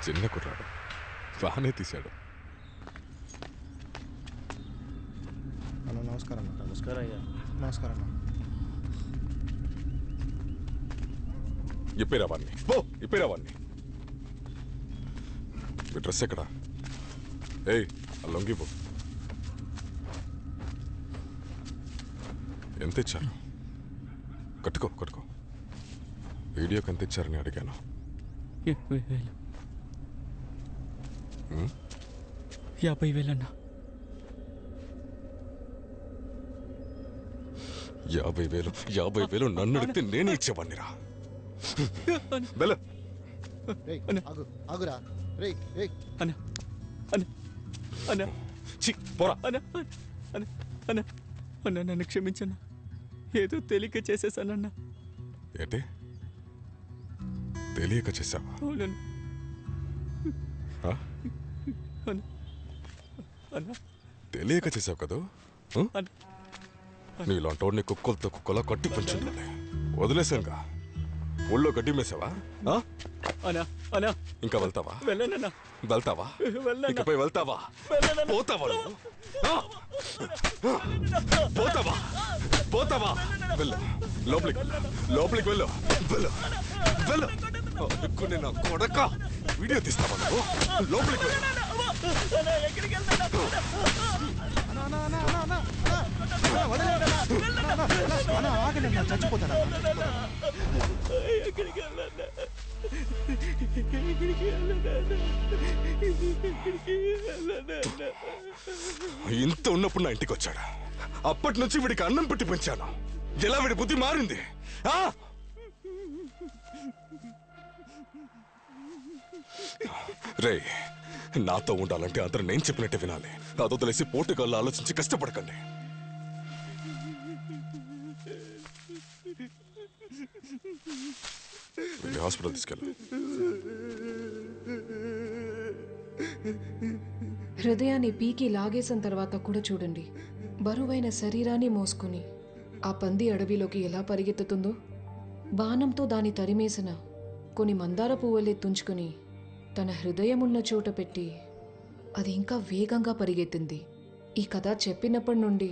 చిన్న కుర్రాడు బాగానే తీశాడు. హలో, నమస్కారం. నమస్కారం అయ్యా. నమస్కారం. ఇప్పేరావాన్ని పో, ఇప్పేరావాన్ని. మీ డ్రెస్ ఎక్కడా? ఏయ్, ఆ లొంగి పో. ఎంత ఇచ్చారు? కట్టుకో కట్టుకో. వీడియోకి ఎంత ఇచ్చారని అడిగాను. 50,000. 50,000 అన్నా. 50,000? 50,000 నన్ను అడిగితే నేనే ఇచ్చేవాడినిరా. వెళ్ళు. ఆగురా. అన్నా అన్నా అన్నా చి పోరా. అన్నా అన్నా అన్నా అన్నా నన్ను క్షమించన్నా. ఏదో తెలియక చేసేసానన్నా. ఏంటి తెలియక చేసావా? అవునన్నా. అన్నా అన్నా తెలియక చేసావు కదా. నీలాంటోడిని కుక్కలా కట్టి పెంచుండాలి. వదిలేసానుగా. ఊళ్ళో గడ్డి మేసావా? అన్నా అన్నా ఇంకా వెళ్తావా? వెళ్ళనన్నా. వెళ్తావా? ఇకపై వెళ్తావా? పోతావా నువ్వు? పోతావా? పోతావా? వెళ్ళు, లోపలికి లోపలికి వెళ్ళు. వెళ్ళు వెళ్ళు. ఎక్కువ నా కొడక వీడియో తీస్తావా నువ్వు? లోపలికి వెళ్ళు. చచ్చిపోతాను. ఇంత ఉన్నప్పుడు నా ఇంటికి వచ్చాడు. అప్పటి నుంచి వీడికి అన్నం పెట్టి పెంచాను. ఎలా వీడి బుద్ధి మారింది? రే, నాతో ఉండాలంటే అందరూ నేను చెప్పినట్టే వినాలి. నాతో తెలిసి పోటీగాళ్ళు ఆలోచించి కష్టపడకండి. హాస్పిటల్ తీసుకెళ్ళు. హృదయాన్ని పీకి లాగేసిన తర్వాత కూడా చూడండి. బరువైన శరీరాన్ని మోసుకుని ఆ పంది అడవిలోకి ఎలా పరిగెత్తుతుందో. బాణంతో దాన్ని తరిమేసిన కొన్ని మందార పువ్వులే తుంచుకుని తన హృదయమున్న చోట పెట్టి అది ఇంకా వేగంగా పరిగెత్తింది. ఈ కథ చెప్పినప్పటి నుండి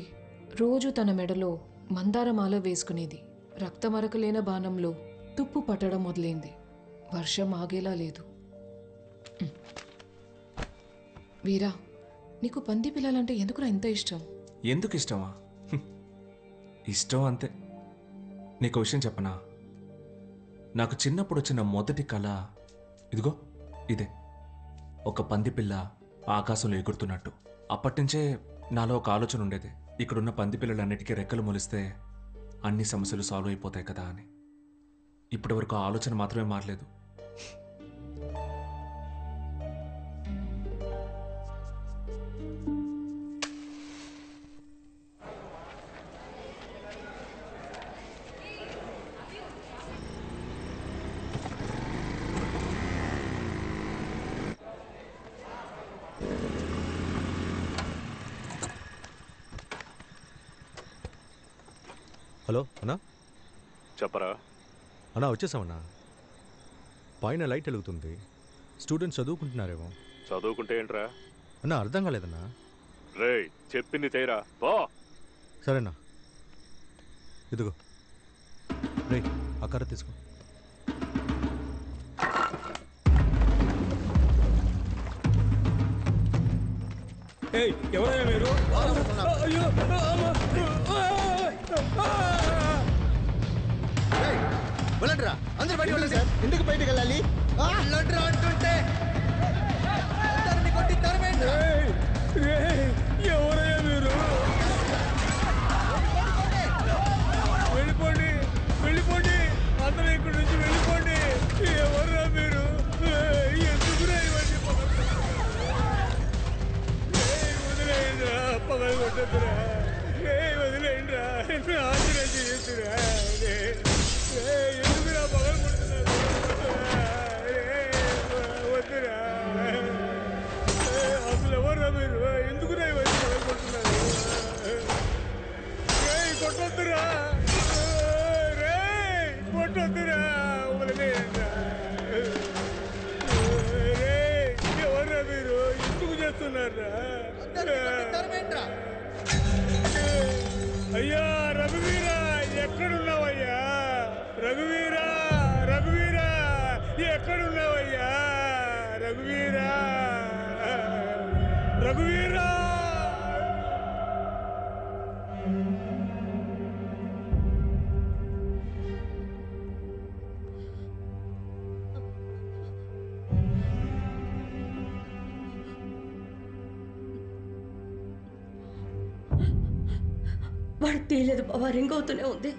రోజు తన మెడలో మందారమాల వేసుకునేది. రక్తమరకలేన బాణంలో తుప్పు పట్టడం మొదలైంది. వర్షం ఆగేలా లేదు. వీరా, నీకు పంది పిల్లలంటే ఎందుకురా ఇంత ఇష్టం? ఎందుకు ఇష్టమా? ఇష్టం అంతే. నీకు విషయం చెప్పనా? నాకు చిన్నప్పుడు వచ్చిన మొదటి కళ ఇదిగో ఇదే, ఒక పంది పిల్ల ఆకాశంలో ఎగురుతున్నట్టు. అప్పటినుంచే నాలో ఒక ఆలోచన ఉండేది, ఇక్కడున్న పంది పిల్లలన్నిటికీ రెక్కలు మొలిస్తే అన్ని సమస్యలు సాల్వ్ అయిపోతాయి కదా అని. ఇప్పటి వరకు ఆ ఆలోచన మాత్రమే మారలేదు. హలో అన్నా. చెప్పరా అన్నా, వచ్చేసామన్నా. పైన లైట్ వెలుగుతుంది. స్టూడెంట్స్ చదువుకుంటున్నారేమో. చదువుకుంటే ఏంట్రా? అన్నా, అర్థం కాలేదన్నా. రే, చెప్పింది చేయరా. పో. సరేనా, ఇదిగో రే, ఆ కర్ర తీసుకో. ఎవరైనా మీరు? వెళ్ళండిరా, అందరు బయట వెళ్ళండి. ఎందుకు బయటకు వెళ్ళాలి? అంటుంటే ఎవరయ్యా మీరు? వెళ్ళిపోండి, వెళ్ళిపోండి, అందరూ ఇక్కడి నుంచి వెళ్ళిపోండి. ఎవర్రా మీరు? ఎందుకురా ఇవన్నీ? వదిలేయండిరా, పగలు కొట్టద్దురా. వదిలేయండిరా, ఆశ్చర్యం చేయొద్దురా. ఎందుకురా పగలు కొడుతున్నారు? వద్దురా. అసలు ఎవర్రా మీరు? ఎందుకు రఘువీరా రఘువీరా వాడు తీయలేదు బాబా, రింగ్ అవుతూనే ఉంది.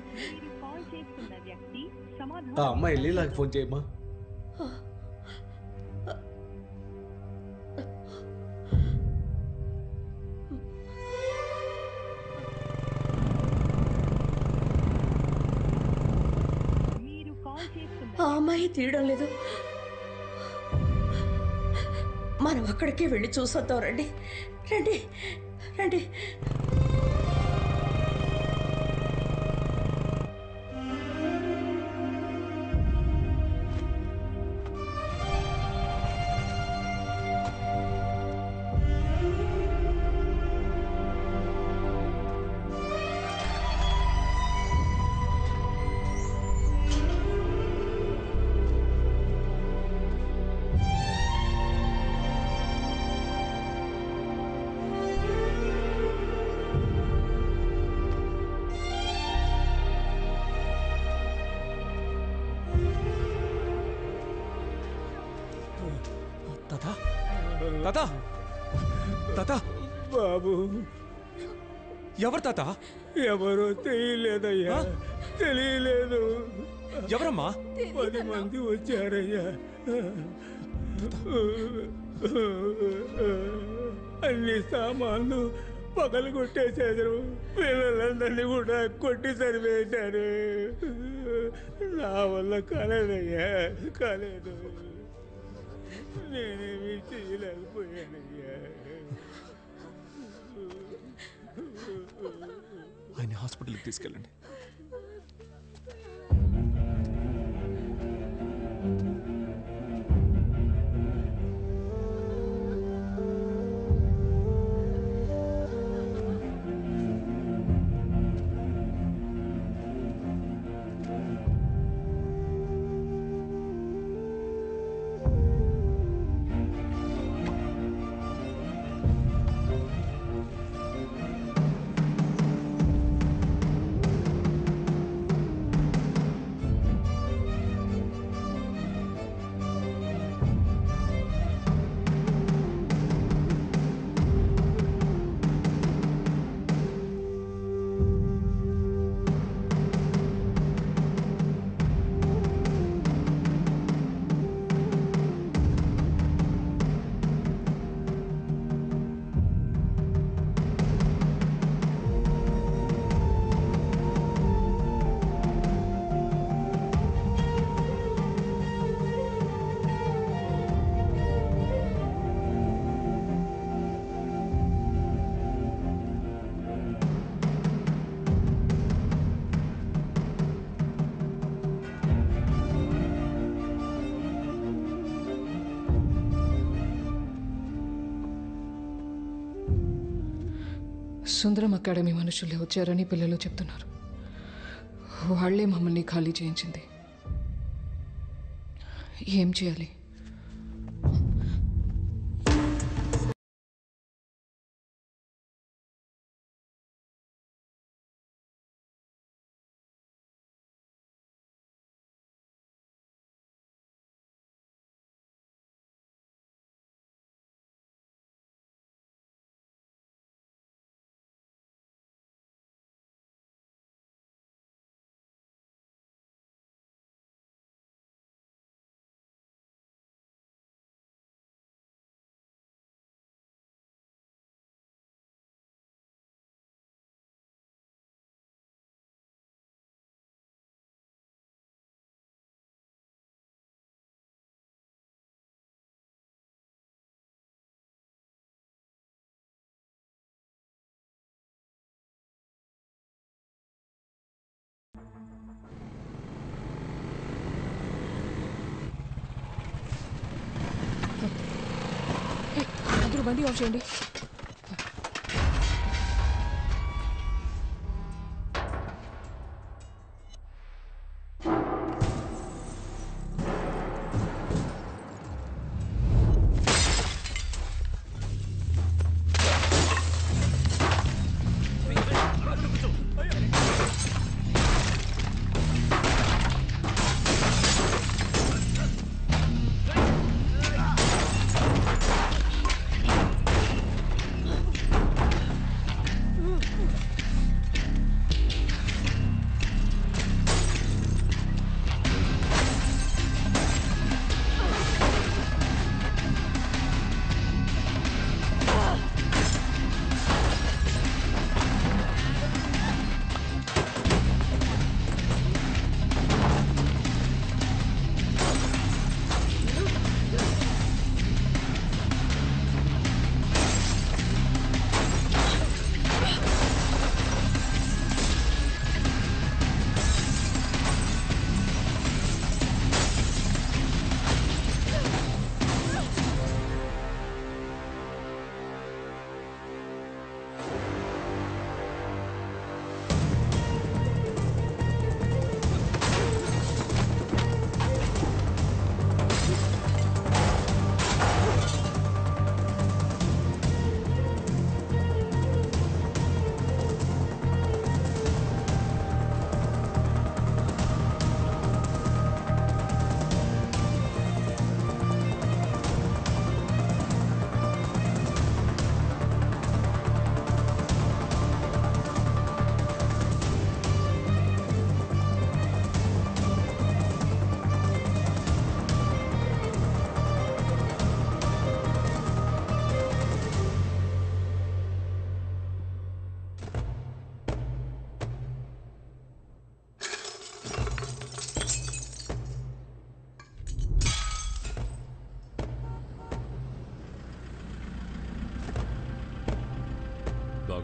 ఆ అమ్మాయి లీలాకి ఫోన్ చేయమ్మా. ఆ అమ్మాయి తీయడం లేదు. మనం అక్కడికే వెళ్ళి చూసొద్దాం. రండి రండి రండి. తాత తాత బాబు, ఎవరు తాత? ఎవరో తెలియలేదయ్యా, తెలియలేదు. ఎవరమ్మా? 10 మంది వచ్చారయ్యా. అన్ని సామాన్లు పగలు కొట్టేశారు. పిల్లలందరినీ కూడా కొట్టి సరివేశారు. నా వల్ల కాలేదయ్యా, కాలేదు. నేనేమి చేయలేకపోయానయ్యా. ఆయన హాస్పిటల్కి తీసుకెళ్ళండి. సుందరం అకాడమీ మనుషులే వచ్చారని పిల్లలు చెప్తున్నారు. వాళ్లే మమ్మల్ని ఖాళీ చేయించింది. ఏం చేయాలి? అందరూ బండి ఆఫ్ చేయండి.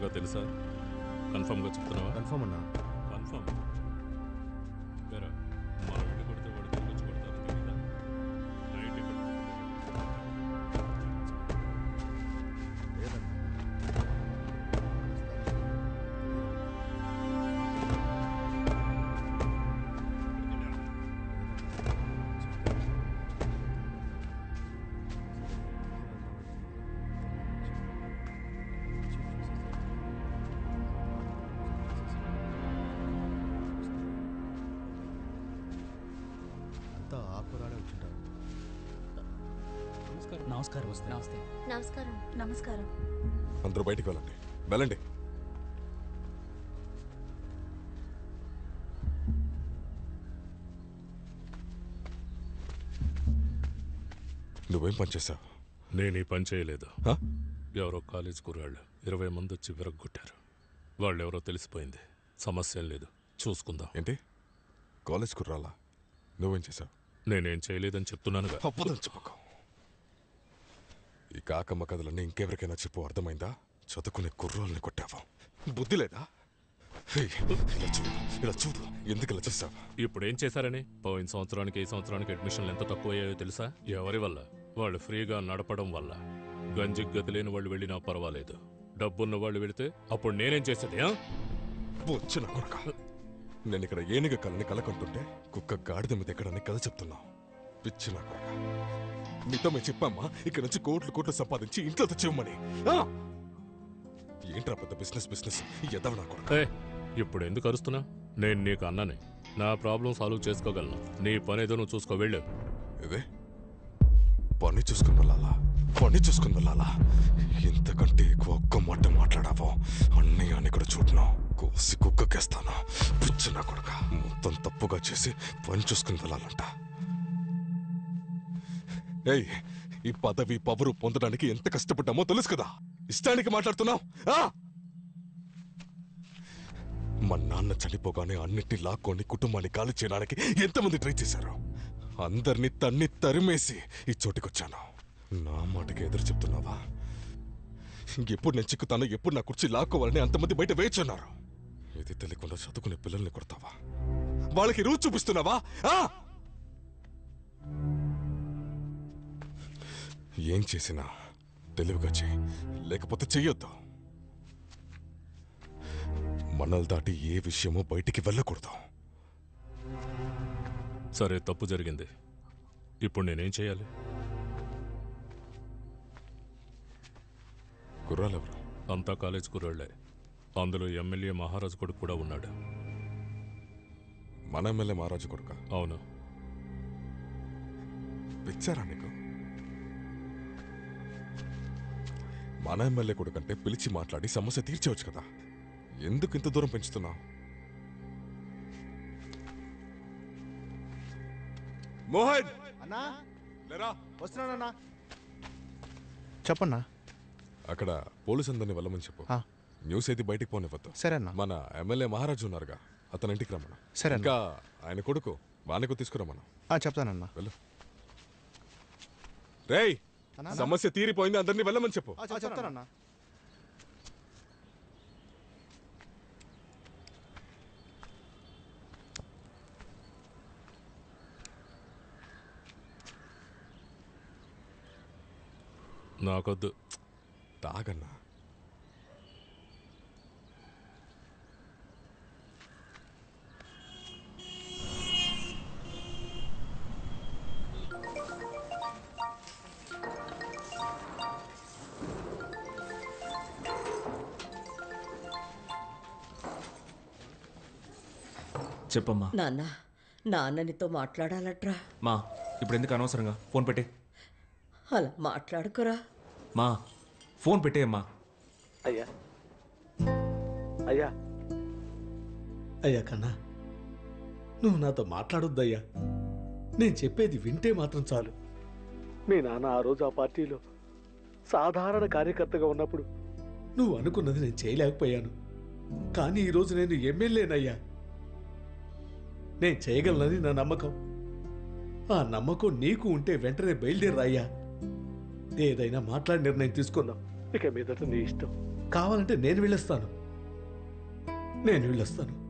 బాగా తెలుసా? కన్ఫర్మ్గా చెప్తున్నావా? కన్ఫర్మ్ అన్నా. కన్ఫర్మ్. వేరే మన వీళ్ళు కొడితే వాడు తిరిగి వచ్చి కొడతారు తెలీదా? నైట్ ఇక్కడ అంతా ఆకురాడే వచ్చింటారు. నమస్కారం. నమస్తే. నమస్కారం. నమస్కారం. అందరూ బయటికి వెళ్ళండి. వెళ్ళండి. నువ్వేం పని చేశావు? నేను ఈ పని చేయలేదు. హ? ఎవరో కాలేజ్ కుర్రాళ్ళు 20 మంది వచ్చి విరగ్గొట్టారు. వాళ్ళెవరో తెలిసిపోయింది. సమస్య లేదు, చూసుకుందాం. ఏంటి కాలేజ్ కుర్రాలా? నువ్వేం చేశావు? నేనేం చేయలేదని చెప్తున్నానుగా. అబ్బదని చెప్పకు. ఈ కాకమ్మ కథలన్నీ ఇంకెవరికైనా చెప్పు, అర్థమైందా? చదువుకునే కుర్రాల్ని కొట్టావా? బుద్ధి లేదా? హేయ్, ఇలా చూడు ఎందుకు ఇలా చేశావు? ఇప్పుడు ఏం చేశారని? పోయిన సంవత్సరానికి ఈ సంవత్సరానికి అడ్మిషన్లు ఎంత తక్కువ అయ్యాయో తెలుసా? ఎవరి వల్ల? వాళ్ళు ఫ్రీగా నడపడం వల్ల. గంజికి గతి లేని వాళ్ళు వెళ్ళినా పర్వాలేదు, డబ్బున్న వాళ్ళు వెళితే అప్పుడు నేనేం చేసేది? వచ్చిన కొరక, నేను ఇక్కడ ఏనుగ కళని కలకంటుంటే కుక్క గాడిద మీద ఎక్కడని కథ చెప్తున్నావు. పిచ్చిన కొరక, నీతో మేము చెప్పామ్మా ఇక్కడ నుంచి కోట్లు సంపాదించి ఇంట్లో తెచ్చివ్వమని. ఏంట్రా పెద్ద బిజినెస్ ఎదవ నా కొరక. ఇప్పుడు ఎందుకు అరుస్తున్నా? నేను నీకు అన్ననే, నా ప్రాబ్లం సాల్వ్ చేసుకోగలను. నీ పని ఏదో నువ్వు చూసుకో, వెళ్ళు. ఇదే పని చూసుకుని వెళ్ళాలా? ఇంతకంటే ఎక్కువ ఒక్క మాట మాట్లాడావో అన్నయ్య కూడా చూడను, కోసి కుక్కకేస్తాను. పిచ్చిన కొడక, మొత్తం తప్పుగా చేసి పని చూసుకుని వెళ్ళాలంట. ఏయ్, ఈ పదవి పవరు పొందడానికి ఎంత కష్టపడ్డామో తెలుసు కదా. ఇష్టానికి మాట్లాడుతున్నావు? మా నాన్న చనిపోగానే అన్నిటిని లాక్కొని కుటుంబాన్ని ఖాళీ చేయడానికి ఎంతమంది ట్రై చేశారు. అందరినీ తరిమేసి ఈ చోటికొచ్చాను. నా మాటకి ఎదురు చెప్తున్నావా? ఎప్పుడు నేను చిక్కుతానో, ఎప్పుడు నా కుర్చీ లాక్కోవాలని అంతమంది బయట వేచున్నారు. ఇది తెలియకుండా చదువుకునే పిల్లల్ని కొడతావా? వాళ్ళకి రూట్ చూపిస్తున్నావా? ఏం చేసినా తెలివిగా చెయ్యి, లేకపోతే చెయ్యొద్దు. మనల్ని దాటి ఏ విషయమో బయటికి వెళ్ళకూడదు. సరే, తప్పు జరిగింది. ఇప్పుడు నేనేం చేయాలి? కుర్రాలెవరు? అంతా కాలేజ్ కుర్రాళ్లే. అందులో ఎమ్మెల్యే మహారాజు కొడుకు కూడా ఉన్నాడు. మన ఎమ్మెల్యే మహారాజు కొడుక? అవును. పిచ్చారా నీకు? మన ఎమ్మెల్యే కొడుకంటే పిలిచి మాట్లాడి సమస్య తీర్చవచ్చు కదా. ఎందుకు ఇంత దూరం పెంచుతున్నావు? మోహన్ అన్నా, లేరా? వస్తున్నానన్నా. చెప్పన్నా. అక్కడ పోలీసు అందరిని వెళ్ళమని చెప్పు. న్యూస్ అయితే బయటికి పోనివ్వద్దు. సరే అన్న. మన ఎమ్మెల్యే మహారాజు ఉన్నారుగా, అతని ఇంటికి రమ్మను. సరే. ఇంకా ఆయన కొడుకు వానికి తీసుకురమ్మను. చెప్తానన్నా. వెళ్ళు. రేయ్, సమస్య తీరిపోయింది, అందరినీ వెళ్ళమని చెప్పు. చెప్తానన్నా. నాకొద్దు. తాగన్నా. చెప్పమ్మా. నాన్న నీతో మాట్లాడాలట్రా. మా, ఇప్పుడు ఎందుకు అనవసరంగా ఫోన్ పెట్టే? అలా మాట్లాడుకురా. మా, ఫోన్ పెట్టేయమ్మా. అయ్యా అయ్యా అయ్యా కన్నా, నువ్వు నాతో మాట్లాడొద్దయ్యా. నేను చెప్పేది వింటే మాత్రం చాలు. మీ నాన్న ఆ రోజు ఆ పార్టీలో సాధారణ కార్యకర్తగా ఉన్నప్పుడు నువ్వు అనుకున్నది నేను చేయలేకపోయాను. కానీ ఈరోజు నేను ఎమ్మెల్యేనయ్యా. నేను చేయగలనని నా నమ్మకం. ఆ నమ్మకం నీకు ఉంటే వెంటనే బయలుదేరయ్యా. ఏదైనా మాట్లాడి నిర్ణయం తీసుకుందాం. ఇక మీదట నీ ఇష్టం. కావాలంటే నేను వెళ్ళొస్తాను.